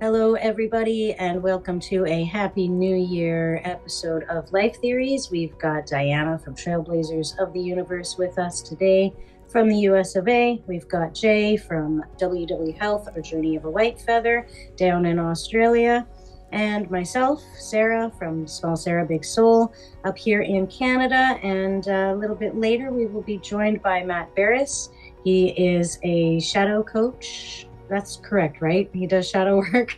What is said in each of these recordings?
Hello, everybody, and welcome to a Happy New Year episode of Life Theories. We've got Diana from Trailblazers of the Universe with us today from the US of A. We've got Jay from WW Health, or Journey of a Whitefeather, down in Australia, and myself, Sarah from Small Sarah Big Soul, up here in Canada. And a little bit later, we will be joined by Matt Beres. He is a shadow coach. That's correct, right? He does shadow work.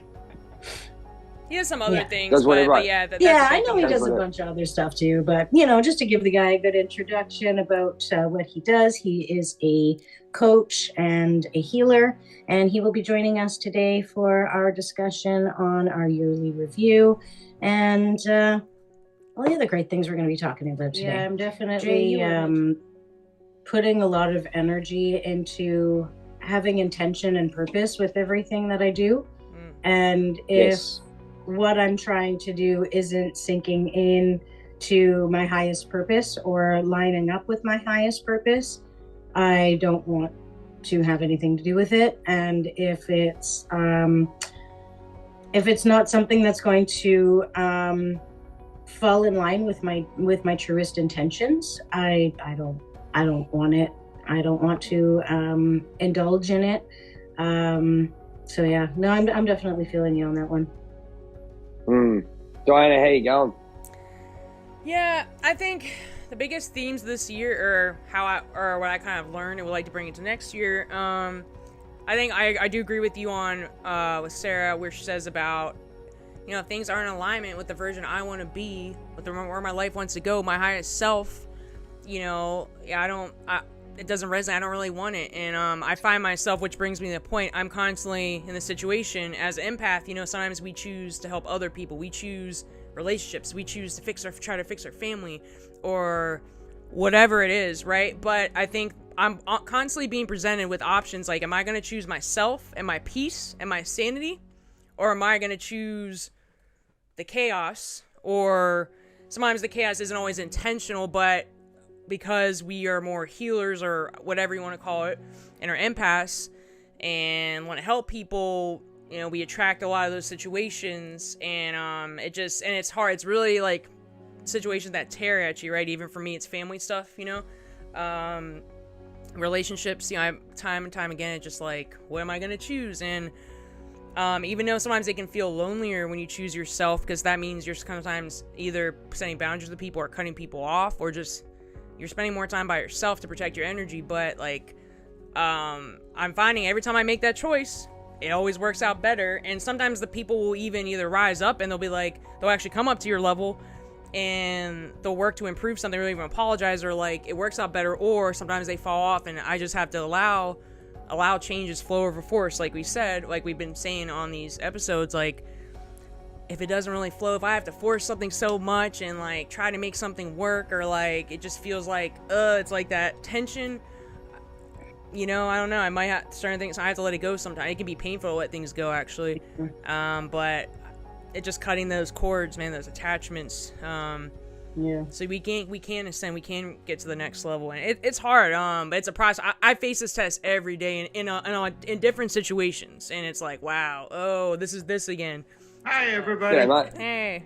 He has some other things, Does whatever. but yeah, that's I know he does a bunch of other stuff too. But just to give the guy a good introduction about what he does, he is a coach and a healer, and he will be joining us today for our discussion on our yearly review and all the other great things we're going to be talking about today. Yeah, I'm definitely putting a lot of energy into having intention and purpose with everything that I do. And if what I'm trying to do isn't sinking in to my highest purpose or lining up with my highest purpose, I don't want to have anything to do with it. And if it's not something that's going to fall in line with my truest intentions, I don't want it. I don't want to indulge in it. So yeah, no, I'm definitely feeling you on that one. Diana, how you going? Yeah, I think the biggest themes this year, or what I kind of learned and would like to bring into next year. I think I do agree with you on with Sarah, where she says about things aren't in alignment with the version I want to be, with where my life wants to go, my highest self. It doesn't resonate. I don't really want it. And I find myself, which brings me to the point, I'm constantly in the situation as an empath. Sometimes we choose to help other people. We choose relationships. We choose to try to fix our family or whatever it is, right? But I think I'm constantly being presented with options like, am I going to choose myself and my peace and my sanity? Or am I going to choose the chaos? Or sometimes the chaos isn't always intentional, but because we are more healers or whatever you want to call it and are empaths and want to help people, we attract a lot of those situations, and it's hard. It's really like situations that tear at you, right? Even for me, it's family stuff, relationships, time and time again, it's just like, what am I going to choose? And even though sometimes they can feel lonelier when you choose yourself, because that means you're sometimes either setting boundaries with people or cutting people off, or just you're spending more time by yourself to protect your energy. But I'm finding every time I make that choice, it always works out better. And sometimes the people will even either rise up and they'll actually come up to your level and they'll work to improve something, or even apologize, or it works out better. Or sometimes they fall off, and I just have to allow changes flow over force, like we said, like we've been saying on these episodes. If it doesn't really flow, if I have to force something so much and try to make something work, or it just feels like it's like that tension, I don't know, I might have certain things, I have to let it go sometimes. It can be painful to let things go, actually. But it just cutting those cords, man, those attachments. So we can ascend, we can get to the next level, and it's hard. But it's a process. I face this test every day in different situations, and it's like, wow, this is this again. Hi, everybody. G'day, mate. Hey.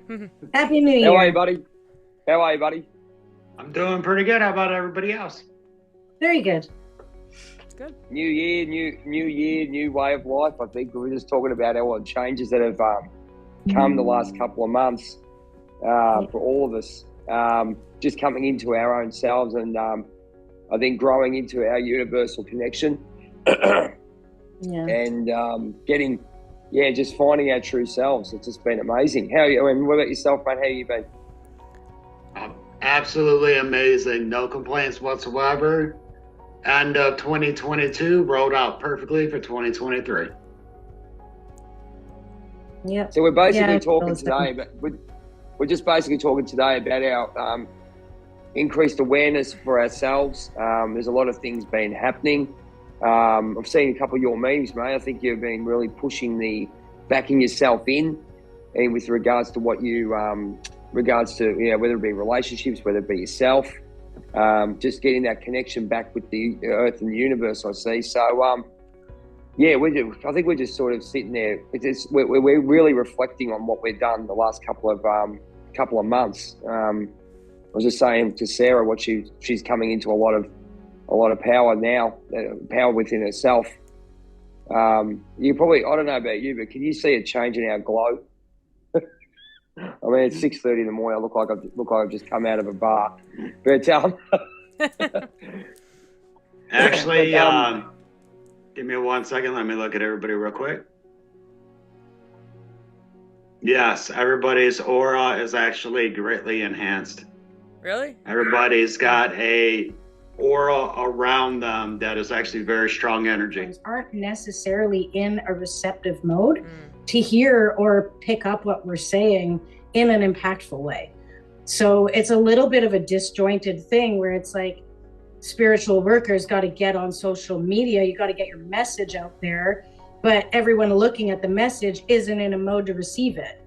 Happy New Year. How are you, buddy? I'm doing pretty good. How about everybody else? Very good. It's good. New year, new way of life. I think we were just talking about all the changes that have come the last couple of months for all of us. Just coming into our own selves, and I think growing into our universal connection. And just finding our true selves. It's just been amazing. How are you? And what about yourself, mate? How you been? Absolutely amazing. No complaints whatsoever. And 2022 rolled out perfectly for 2023. Yeah. So we're basically talking today, but we're just basically talking today about our increased awareness for ourselves. There's a lot of things been happening. I've seen a couple of your memes, mate. I think you've been really pushing the backing yourself in, and with regards to what you, whether it be relationships, whether it be yourself, just getting that connection back with the earth and the universe, I see. So Yeah, I think we're just sort of sitting there. We're really reflecting on what we've done the last couple of months. I was just saying to Sarah what she's coming into a lot of power now, power within herself. You probably, I don't know about you, but can you see a change in our glow? I mean, it's 6:30 in the morning. I look like I've just come out of a bar. But actually, give me 1 second. Let me look at everybody real quick. Yes, everybody's aura is actually greatly enhanced. Really? Everybody's got a aura around them that is actually very strong energy. Aren't necessarily in a receptive mode to hear or pick up what we're saying in an impactful way. So it's a little bit of a disjointed thing where it's like spiritual workers got to get on social media. You got to get your message out there, but everyone looking at the message isn't in a mode to receive it.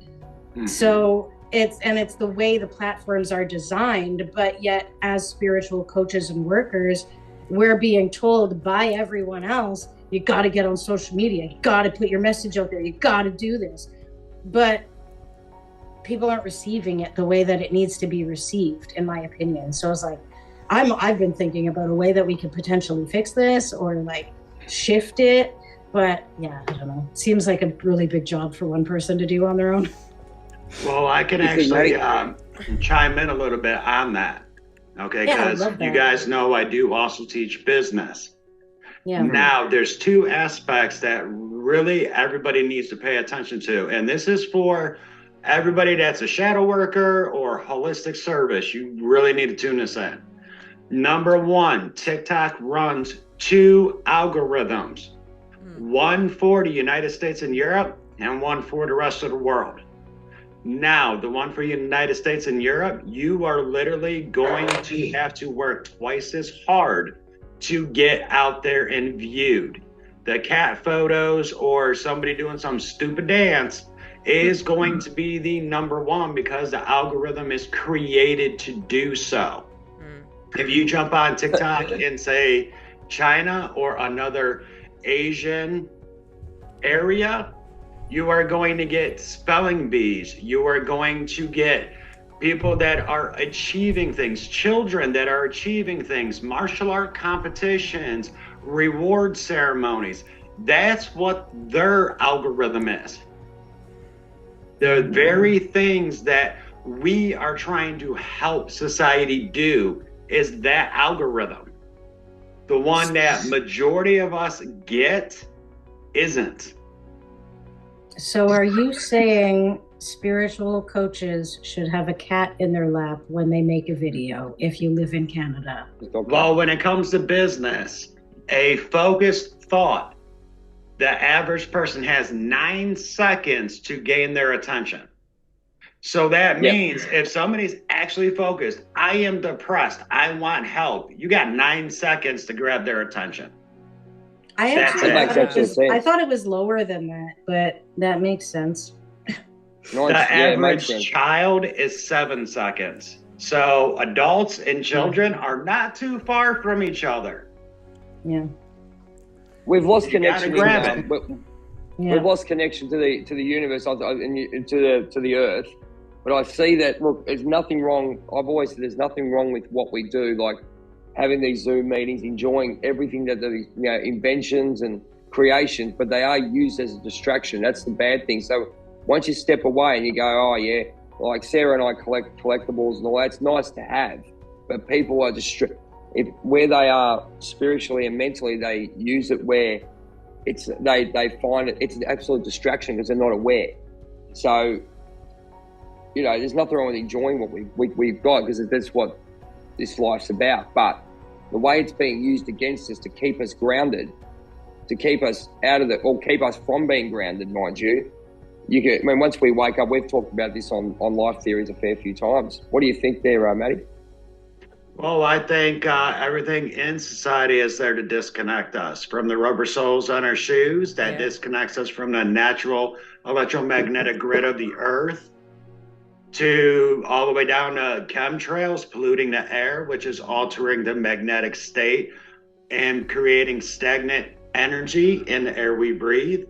Mm-hmm. So it's the way the platforms are designed, but yet as spiritual coaches and workers, we're being told by everyone else, you got to get on social media, you got to put your message out there, you got to do this. But people aren't receiving it the way that it needs to be received, in my opinion. So it's like, I've been thinking about a way that we could potentially fix this or like shift it. But yeah, I don't know. It seems like a really big job for one person to do on their own. Well, I can actually chime in a little bit on that. Okay, because you guys know I do also teach business. Yeah. Now, there's two aspects that really everybody needs to pay attention to. And this is for everybody that's a shadow worker or holistic service. You really need to tune this in. Number one, TikTok runs two algorithms. One for the United States and Europe and one for the rest of the world. Now, the one for the United States and Europe, you are literally going to have to work twice as hard to get out there and viewed. The cat photos or somebody doing some stupid dance is going to be the number one because the algorithm is created to do so. If you jump on TikTok and say China or another Asian area, you are going to get spelling bees. You are going to get people that are achieving things, children that are achieving things, martial art competitions, reward ceremonies. That's what their algorithm is. The very things that we are trying to help society do is that algorithm. The one that majority of us get isn't. So are you saying spiritual coaches should have a cat in their lap when they make a video if you live in Canada? Well, when it comes to business, a focused thought, the average person has 9 seconds to gain their attention. So that means if somebody's actually focused, I am depressed, I want help, you got 9 seconds to grab their attention. I thought it was lower than that, but that makes sense. The average child is 7 seconds. So adults and children are not too far from each other. Yeah. We've lost connection. We've lost connection to the universe and to the earth. But I see that, look, there's nothing wrong. I've always said there's nothing wrong with what we do, like having these Zoom meetings, enjoying everything that these inventions and creations, but they are used as a distraction. That's the bad thing. So once you step away and you go, oh yeah, like Sarah and I collect collectibles and all that, it's nice to have, but people are where they are spiritually and mentally, they use it where they find it's an absolute distraction because they're not aware. So, there's nothing wrong with enjoying what we've got because that's what this life's about. But the way it's being used against us to keep us grounded, to keep us out of or keep us from being grounded, mind you. Once we wake up, we've talked about this on Life Theories a fair few times. What do you think there, Matty? Well, I think everything in society is there to disconnect us from the rubber soles on our shoes. That disconnects us from the natural electromagnetic grid of the earth, to all the way down to chemtrails polluting the air, which is altering the magnetic state and creating stagnant energy in the air we breathe,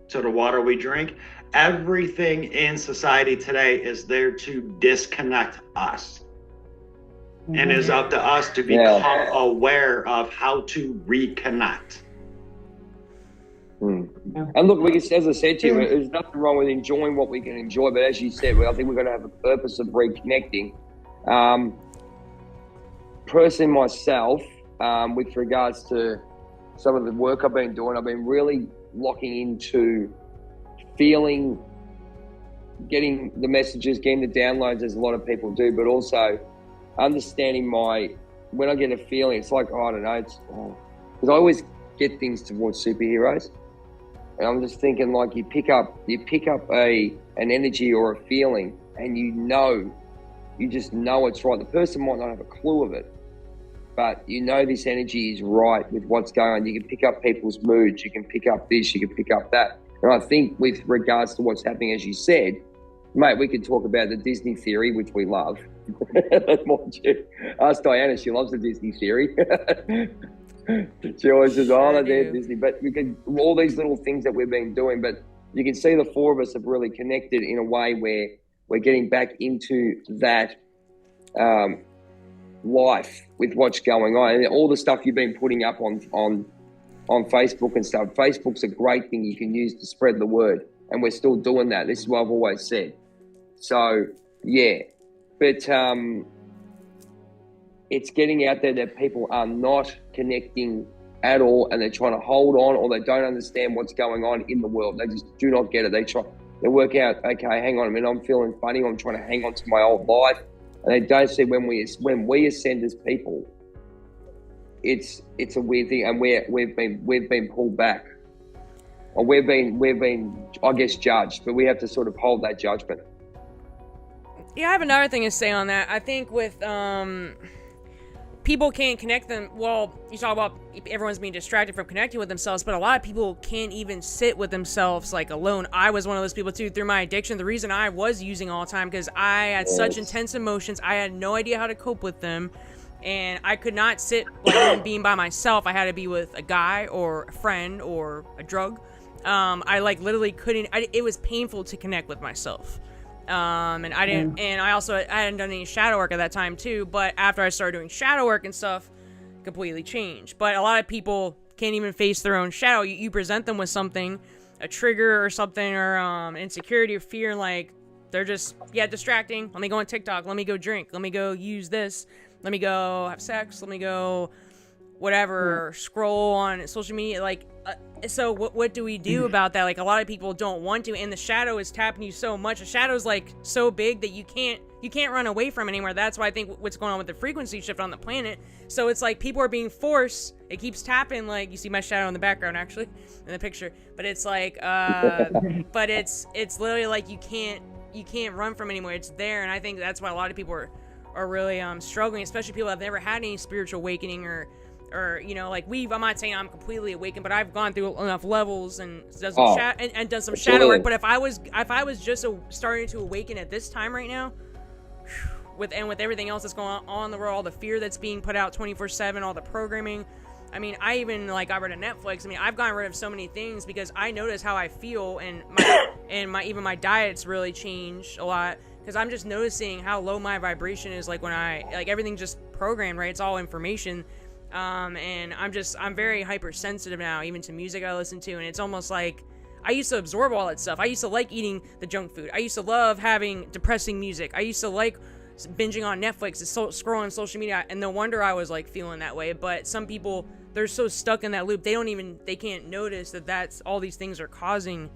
to the water we drink. Everything in society today is there to disconnect us. And it's up to us to become aware of how to reconnect. And look, as I said to you, there's nothing wrong with enjoying what we can enjoy. But as you said, I think we're going to have a purpose of reconnecting. Personally, myself, with regards to some of the work I've been doing, I've been really locking into feeling, getting the messages, getting the downloads, as a lot of people do, but also understanding when I get a feeling, it's like, I don't know, because I always get things towards superheroes. And I'm just thinking, like, you pick up an energy or a feeling, and you just know it's right. The person might not have a clue of it, but this energy is right with what's going on. You can pick up people's moods. You can pick up this. You can pick up that. And I think with regards to what's happening, as you said, mate, we could talk about the Disney theory, which we love. Ask Diana, she loves the Disney theory. She always says, they're Disney. But we can, all these little things that we've been doing, but you can see the four of us have really connected in a way where we're getting back into that life with what's going on. And all the stuff you've been putting up on Facebook and stuff. Facebook's a great thing you can use to spread the word. And we're still doing that. This is what I've always said. So, yeah. But it's getting out there that people are not connecting at all, and they're trying to hold on, or they don't understand what's going on in the world. They just do not get it. They work out, okay, hang on a minute, I'm feeling funny, I'm trying to hang on to my old life. And they don't see when we ascend as people, it's a weird thing, and we've been pulled back. Or we've been, I guess, judged, but we have to sort of hold that judgment. Yeah, I have another thing to say on that. I think with people can't connect them. Well, you talk about everyone's being distracted from connecting with themselves, but a lot of people can't even sit with themselves like alone. I was one of those people too through my addiction. The reason I was using all the time because I had such intense emotions. I had no idea how to cope with them, and I could not sit like being by myself. I had to be with a guy or a friend or a drug. I like literally couldn't. It was painful to connect with myself. And I didn't, and I hadn't done any shadow work at that time too, but after I started doing shadow work and stuff, completely changed. But a lot of people can't even face their own shadow. You present them with something, a trigger or something, or insecurity or fear, like they're just, distracting. Let me go on TikTok. Let me go drink. Let me go use this. Let me go have sex. Let me go whatever, scroll on social media. Like, so what do we do about that? Like, a lot of people don't want to, and the shadow is tapping you so much. The shadow's like so big that you can't run away from it anymore. That's why I think what's going on with the frequency shift on the planet. So it's like people are being forced. It keeps tapping. Like, you see my shadow in the background actually in the picture, but it's like but it's literally like you can't run from it anymore. It's there, and I think that's why a lot of people are really struggling, especially people that have never had any spiritual awakening or like I'm not saying I'm completely awakened, but I've gone through enough levels and done some shadow work. But if I was just starting to awaken at this time right now, with everything else that's going on in the world, all the fear that's being put out 24/7, all the programming. I mean, I even got rid of Netflix. I mean, I've gotten rid of so many things because I notice how I feel, and my diet's really changed a lot because I'm just noticing how low my vibration is. Like when everything's just programmed, right? It's all information. And I'm very hypersensitive now, even to music I listen to, and it's almost like I used to absorb all that stuff. I used to like eating the junk food. I used to love having depressing music. I used to like binging on Netflix and scrolling social media, and no wonder I was like feeling that way. But some people, they're so stuck in that loop, they can't notice that's all these things are causing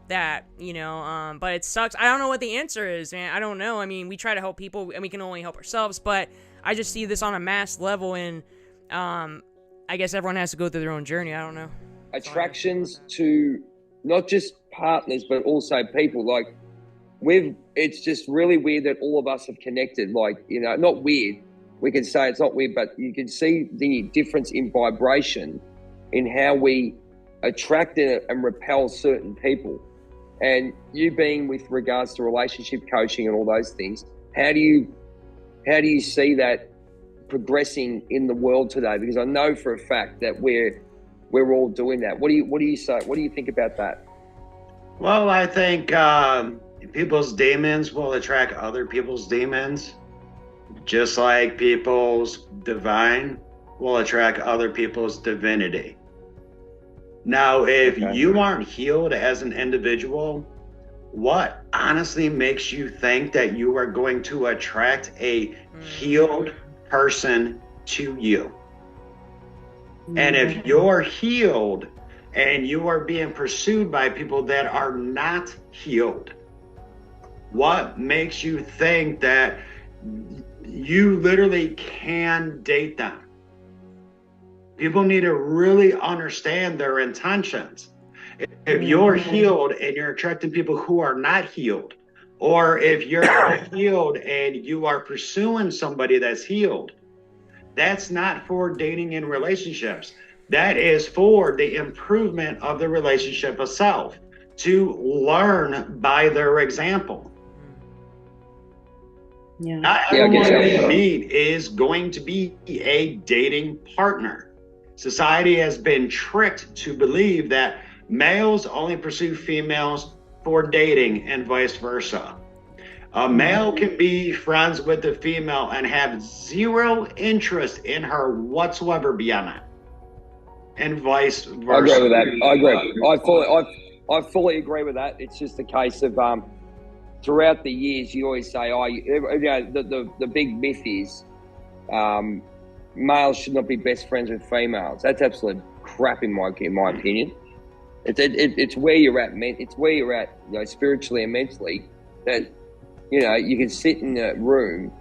that, but it sucks. I don't know what the answer is, man. I don't know. I mean, we try to help people and we can only help ourselves, but I just see this on a mass level, and I guess everyone has to go through their own journey. I don't know. Attractions to not just partners, but also people. Like, it's just really weird that all of us have connected. Like, not weird. We can say it's not weird, but you can see the difference in vibration in how we attract and repel certain people. And you being with regards to relationship coaching and all those things, how do you see that progressing in the world today? Because I know for a fact that we're we're all doing that. What do you say? What do you think about that? Well, I think people's demons will attract other people's demons, just like people's divine will attract other people's divinity. Now, if you aren't healed as an individual, what honestly makes you think that you are going to attract a healed person to you? And if you're healed and you are being pursued by people that are not healed, what makes you think that you literally can date them? People need to really understand their intentions. If you're healed and you're attracting people who are not healed, or if you're healed and you are pursuing somebody that's healed, that's not for dating in relationships. That is for the improvement of the relationship itself, to learn by their example. Not everyone you meet is going to be a dating partner. Society has been tricked to believe that males only pursue females for dating and vice versa. A male can be friends with a female and have zero interest in her whatsoever beyond that, and vice versa. I agree with that. I agree. I fully agree with that. It's just a case of throughout the years, you always say, the big myth is males should not be best friends with females. That's absolute crap in my opinion. It's where you're at. It's where you're at, spiritually and mentally. That you can sit in a room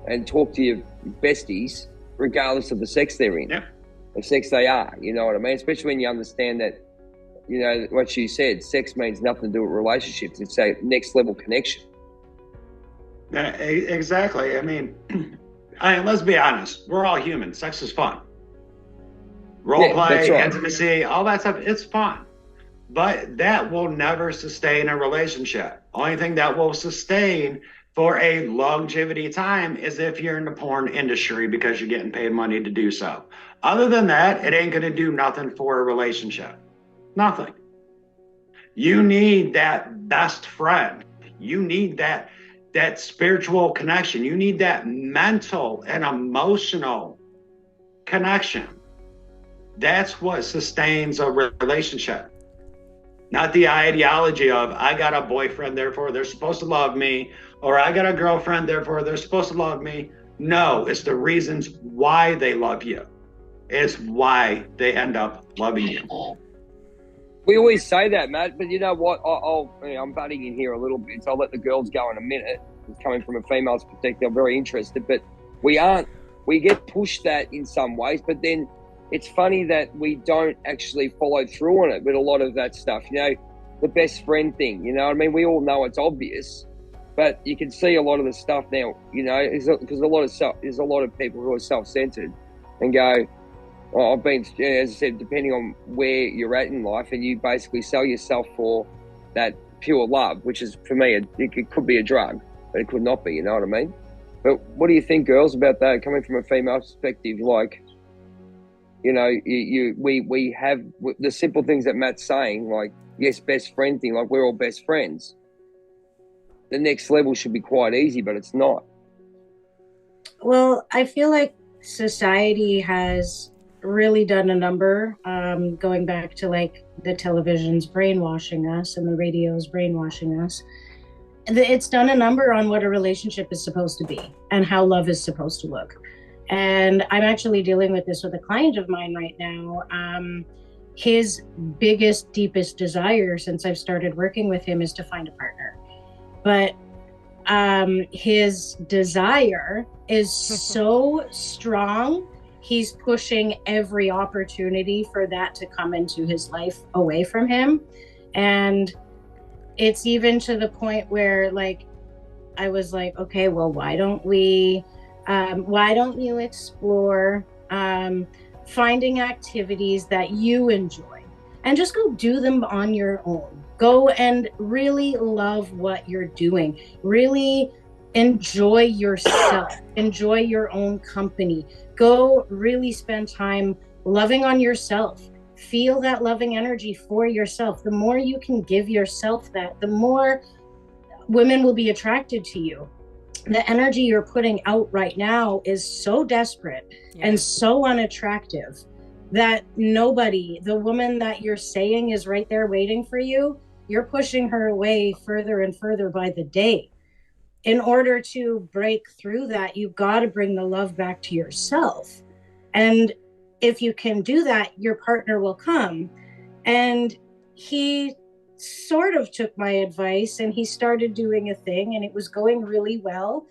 and talk to your besties, regardless of the sex they're in, the sex they are. You know what I mean? Especially when you understand that, what you said, sex means nothing to do with relationships. It's a next level connection. Yeah, exactly. I mean, let's be honest. We're all human. Sex is fun. Role play, right. Intimacy, all that stuff, it's fun. But that will never sustain a relationship. Only thing that will sustain for a longevity time is if you're in the porn industry because you're getting paid money to do so. Other than that, it ain't going to do nothing for a relationship. Nothing. You need that best friend. You need that spiritual connection. You need that mental and emotional connection. That's what sustains a relationship. Not the ideology of, I got a boyfriend, therefore they're supposed to love me, or I got a girlfriend, therefore they're supposed to love me. No, it's the reasons why they love you. It's why they end up loving you. We always say that, Matt, but you know what? I'm butting in here a little bit, so I'll let the girls go in a minute. It's coming from a female's perspective. I'm very interested, but we get pushed that in some ways, but then it's funny that we don't actually follow through on it with a lot of that stuff. The best friend thing, I mean? We all know it's obvious, but you can see a lot of the stuff now, because there's a lot of people who are self-centered and go, well, I've been, as I said, depending on where you're at in life, and you basically sell yourself for that pure love, which is, for me, it could be a drug, but it could not be, you know what I mean? But what do you think, girls, about that, coming from a female perspective? Like, we have the simple things that Matt's saying, like, yes, best friend thing, like we're all best friends. The next level should be quite easy, but it's not. Well, I feel like society has really done a number, going back to like the television's brainwashing us and the radio's brainwashing us. It's done a number on what a relationship is supposed to be and how love is supposed to look. And I'm actually dealing with this with a client of mine right now. His biggest, deepest desire since I've started working with him is to find a partner. But his desire is so strong, he's pushing every opportunity for that to come into his life away from him. And it's even to the point where, like, I was like, okay, well, why don't you explore finding activities that you enjoy and just go do them on your own. Go and really love what you're doing. Really enjoy yourself. Enjoy your own company. Go really spend time loving on yourself. feel that loving energy for yourself. The more you can give yourself that, the more women will be attracted to you. The energy you're putting out right now is so desperate and so unattractive that nobody, the woman that you're saying is right there waiting for you, you're pushing her away further and further by the day. In order to break through that, you've got to bring the love back to yourself. And if you can do that, your partner will come. And he sort of took my advice and he started doing a thing and it was going really well.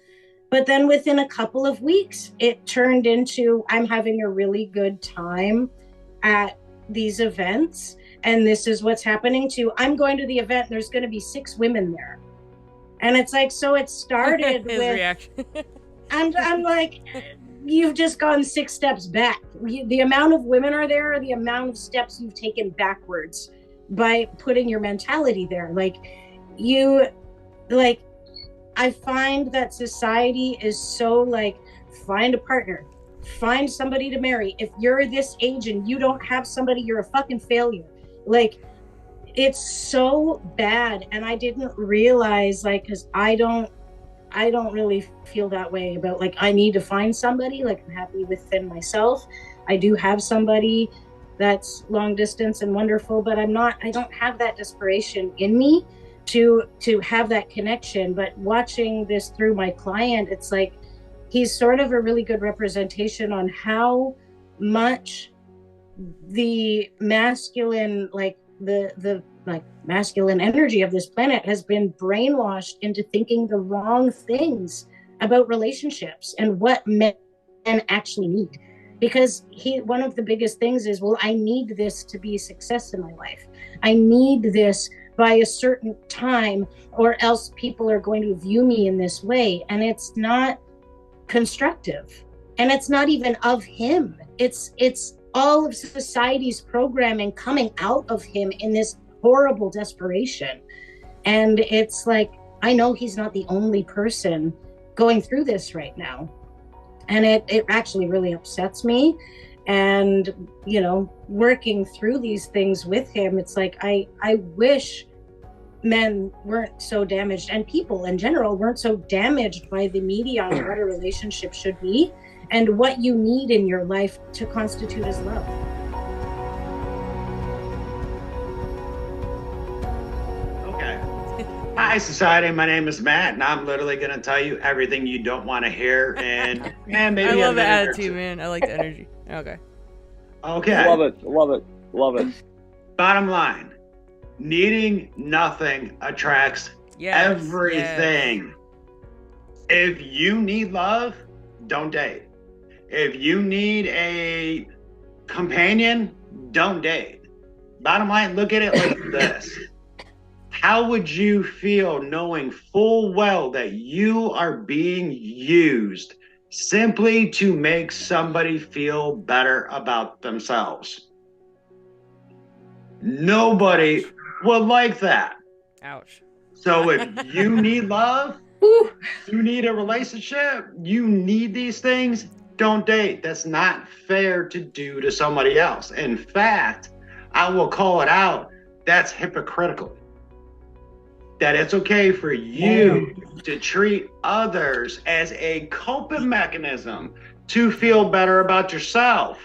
But then within a couple of weeks, it turned into, I'm having a really good time at these events. And this is what's happening too. I'm going to the event. There's going to be 6 women there. And it's like, so it started with, reaction. I'm like, you've just gone 6 steps back. The amount of women are there, or the amount of steps you've taken backwards by putting your mentality there. I find that society is so like, find a partner, find somebody to marry. If you're this age and you don't have somebody, you're a fucking failure. Like, it's so bad. And I didn't realize, like, because I don't really feel that way about, like, I need to find somebody. Like, I'm happy within myself. I do have somebody that's long distance and wonderful, but I don't have that desperation in me to have that connection. But watching this through my client, it's like, he's sort of a really good representation on how much the masculine, like the masculine energy of this planet has been brainwashed into thinking the wrong things about relationships and what men actually need. Because one of the biggest things is, well, I need this to be a success in my life. I need this by a certain time, or else people are going to view me in this way. And it's not constructive. And it's not even of him. It's all of society's programming coming out of him in this horrible desperation. And it's like, I know he's not the only person going through this right now. And it actually really upsets me. And, you know, working through these things with him, it's like, I wish men weren't so damaged, and people in general weren't so damaged by the media on what a relationship should be and what you need in your life to constitute as love. Okay. Hi, society. My name is Matt, and I'm literally going to tell you everything you don't want to hear. And man, maybe I love the attitude, man. I like the energy. Okay. Okay. Love it. Bottom line, needing nothing attracts everything. Yes. If you need love, don't date. If you need a companion, don't date. Bottom line, look at it like this. How would you feel knowing full well that you are being used simply to make somebody feel better about themselves? Nobody would like that. Ouch. So if you need love, you need a relationship, you need these things, don't date. That's not fair to do to somebody else. In fact, I will call it out. That's hypocritical. That it's okay for you to treat others as a coping mechanism to feel better about yourself,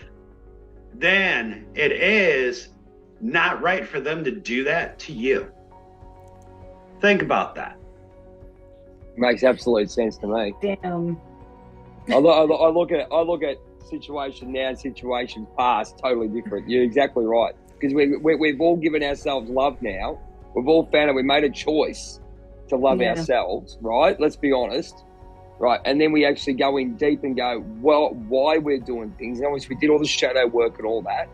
then it is not right for them to do that to you. Think about that. Makes absolute sense to me. Damn. I look at situation now and situation past totally different. You're exactly right, because we've all given ourselves love now. We've all found it. We made a choice to love ourselves, right? Let's be honest, right? And then we actually go in deep and go, well, why we're doing things. And obviously we did all the shadow work and all that.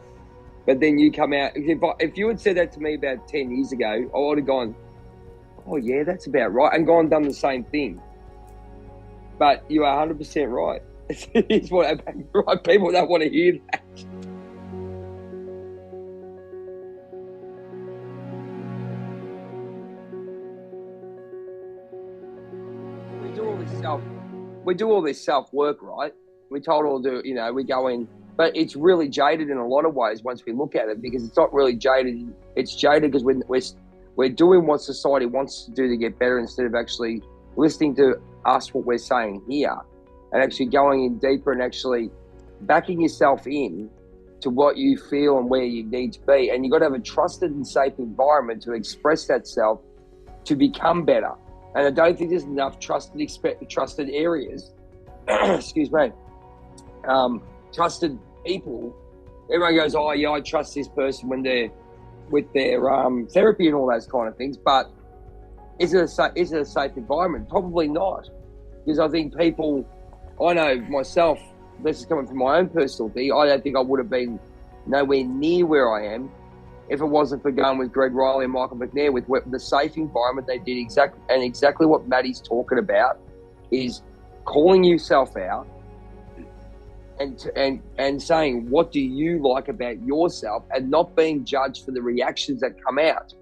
But then you come out, if you had said that to me about 10 years ago, I would have gone, oh yeah, that's about right, and gone and done the same thing. But you are 100% right. It's what happened, right? People don't want to hear that. We do all this self work, right? We told all do, we go in, but it's really jaded in a lot of ways once we look at it, because it's not really jaded. It's jaded because we're doing what society wants to do to get better instead of actually listening to us, what we're saying here, and actually going in deeper and actually backing yourself in to what you feel and where you need to be. And you've got to have a trusted and safe environment to express that self to become better. And I don't think there's enough trusted areas, excuse me, trusted people. Everyone goes, oh yeah, I trust this person when they're with their therapy and all those kind of things. But is it a safe environment? Probably not. Because I think people, I know myself, this is coming from my own personal thing, I don't think I would have been nowhere near where I am if it wasn't for going with Greg Riley and Michael McNair with the safe environment they did. Exactly what Maddie's talking about is calling yourself out and saying, what do you like about yourself, and not being judged for the reactions that come out.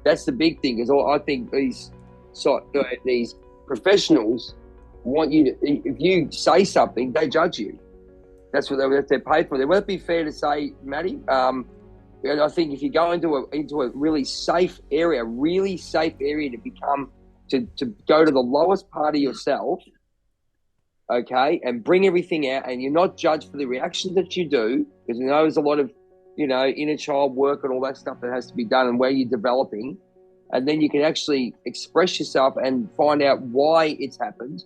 That's the big thing, is I think these professionals want you to, if you say something, they judge you. That's what they're paid for. They won't be fair to say, Maddie. And I think if you go into a really safe area to become, to go to the lowest part of yourself, okay, and bring everything out, and you're not judged for the reactions that you do, because there's a lot of, inner child work and all that stuff that has to be done and where you're developing, and then you can actually express yourself and find out why it's happened,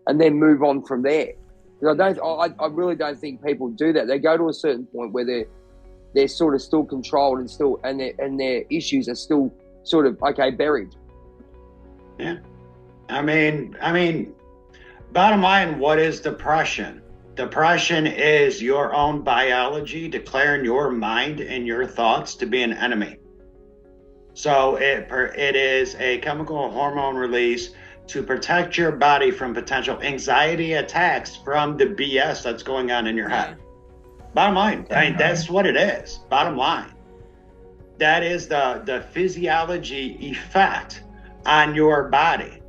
and then move on from there. Because I really don't think people do that. They go to a certain point where they're sort of still controlled and their issues are still sort of buried. Yeah, I mean, bottom line, what is depression? Depression is your own biology declaring your mind and your thoughts to be an enemy. So it is a chemical hormone release to protect your body from potential anxiety attacks from the BS that's going on in your head. Bottom line, that's what it is. Bottom line, that is the physiology effect on your body.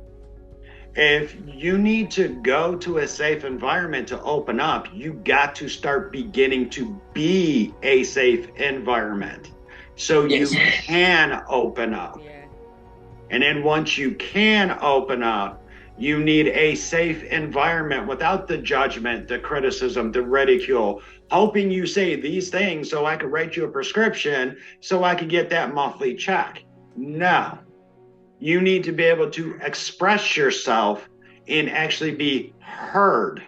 If you need to go to a safe environment to open up, you got to start beginning to be a safe environment so you can open up. Yeah. And then once you can open up, you need a safe environment without the judgment, the criticism, the ridicule, hoping you say these things so I could write you a prescription so I could get that monthly check. No. You need to be able to express yourself and actually be heard.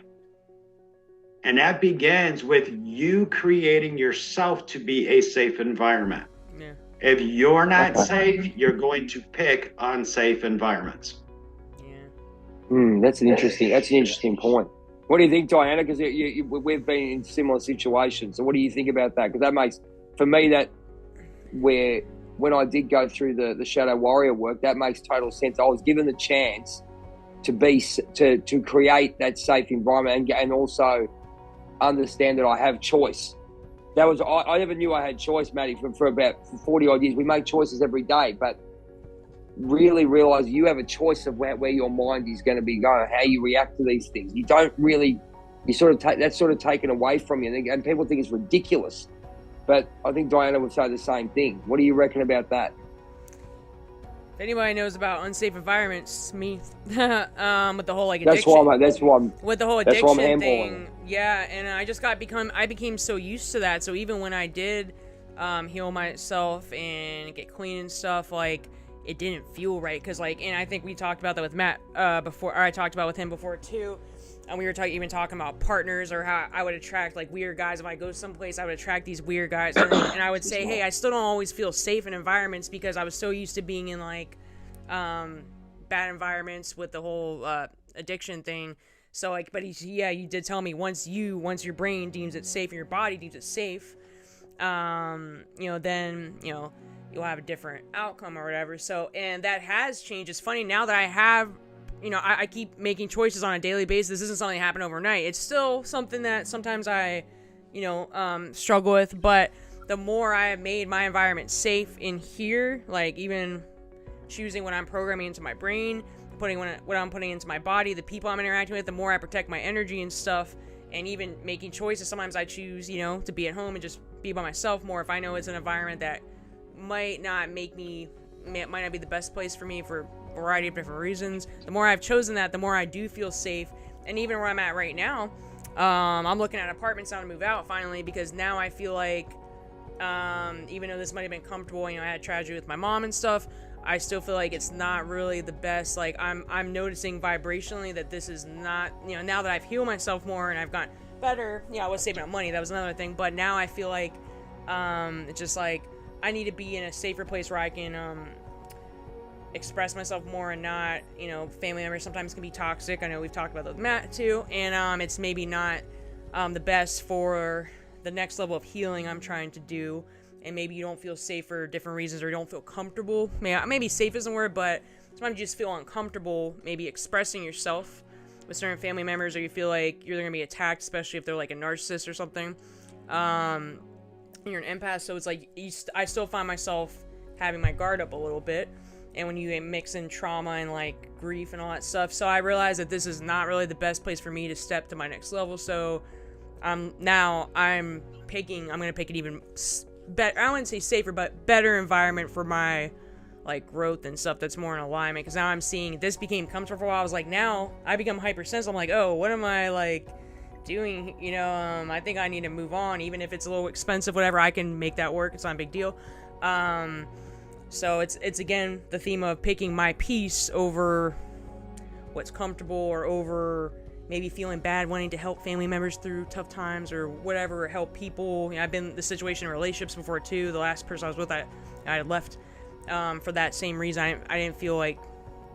And that begins with you creating yourself to be a safe environment. Yeah. If you're not safe, you're going to pick unsafe environments. Yeah. That's an interesting point. What do you think, Diana? Because we've been in similar situations. So what do you think about that? Because that makes, for me, when I did go through the Shadow Warrior work, that makes total sense. I was given the chance to create that safe environment and also understand that I have choice. That was I never knew I had choice, Matty, for about 40 odd years. We make choices every day, but really realize you have a choice of where your mind is going to be going, how you react to these things. You don't really, that's sort of taken away from you, and people think it's ridiculous. But I think Diana would say the same thing. What do you reckon about that? If anybody knows about unsafe environments, me, with the whole addiction. That's why I'm with the whole addiction thing. Yeah, and I became so used to that. So even when I did heal myself and get clean and stuff, it didn't feel right. Because and I think we talked about that with Matt before, or I talked about with him before too. And we were even talking about partners, or how I would attract weird guys. If I go someplace, I would attract these weird guys. And I would say, hey, I still don't always feel safe in environments because I was so used to being in bad environments with the whole addiction thing. So but you did tell me once your brain deems it safe and your body deems it safe, then you'll have a different outcome or whatever. So, and that has changed. It's funny now that I have. I keep making choices on a daily basis. This isn't something that happened overnight. It's still something that sometimes I, struggle with. But the more I have made my environment safe in here, even choosing what I'm programming into my brain, putting what I'm putting into my body, the people I'm interacting with, the more I protect my energy and stuff, and even making choices. Sometimes I choose, to be at home and just be by myself more if I know it's an environment that might not be the best place for me for a variety of different reasons. The more I've chosen that, the more I do feel safe. And even where I'm at right now, I'm looking at apartments now to move out finally, because now I feel like, even though this might have been comfortable, I had tragedy with my mom and stuff, I still feel like it's not really the best. Like, I'm noticing vibrationally that this is not, now that I've healed myself more and I've gotten better, I was saving up money, that was another thing, but now I feel like, it's just like, I need to be in a safer place where I can, express myself more and not, family members sometimes can be toxic. I know we've talked about that with Matt too, and it's maybe not the best for the next level of healing I'm trying to do, and maybe you don't feel safe for different reasons, or you don't feel comfortable. Maybe safe isn't a word, but sometimes you just feel uncomfortable maybe expressing yourself with certain family members, or you feel like you're going to be attacked, especially if they're like a narcissist or something. You're an empath, so it's like I still find myself having my guard up a little bit. And when you mix in trauma and like grief and all that stuff, so I realized that this is not really the best place for me to step to my next level. So now I'm gonna pick an even better, I wouldn't say safer, but better environment for my like growth and stuff that's more in alignment. Because now I'm seeing this became comfortable for a while. I was like, now I become hypersensitive. I'm like, oh, what am I like doing? I think I need to move on, even if it's a little expensive, whatever. I can make that work. It's not a big deal. So it's again the theme of picking my peace over what's comfortable, or over maybe feeling bad wanting to help family members through tough times or whatever, or help people. I've been in this situation in relationships before too. The last person I was with, I had left for that same reason. I didn't feel like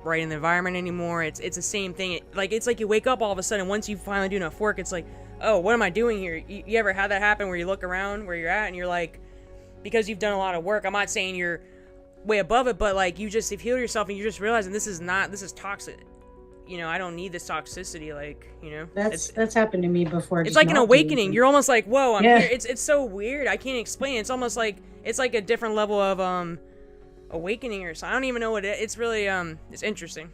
right in the environment anymore. It's the same thing. It's like you wake up all of a sudden, once you finally do enough work, it's like, oh, what am I doing here? You ever had that happen where you look around where you're at and you're like, because you've done a lot of work, I'm not saying you're way above it, but like you've healed yourself and you're just realizing this is toxic. I don't need this toxicity, that's happened to me before. It's like an awakening. You're almost like, whoa, I'm here. It's so weird, I can't explain it. It's almost like it's like a different level of awakening or something. I don't even know what it is. It's really it's interesting.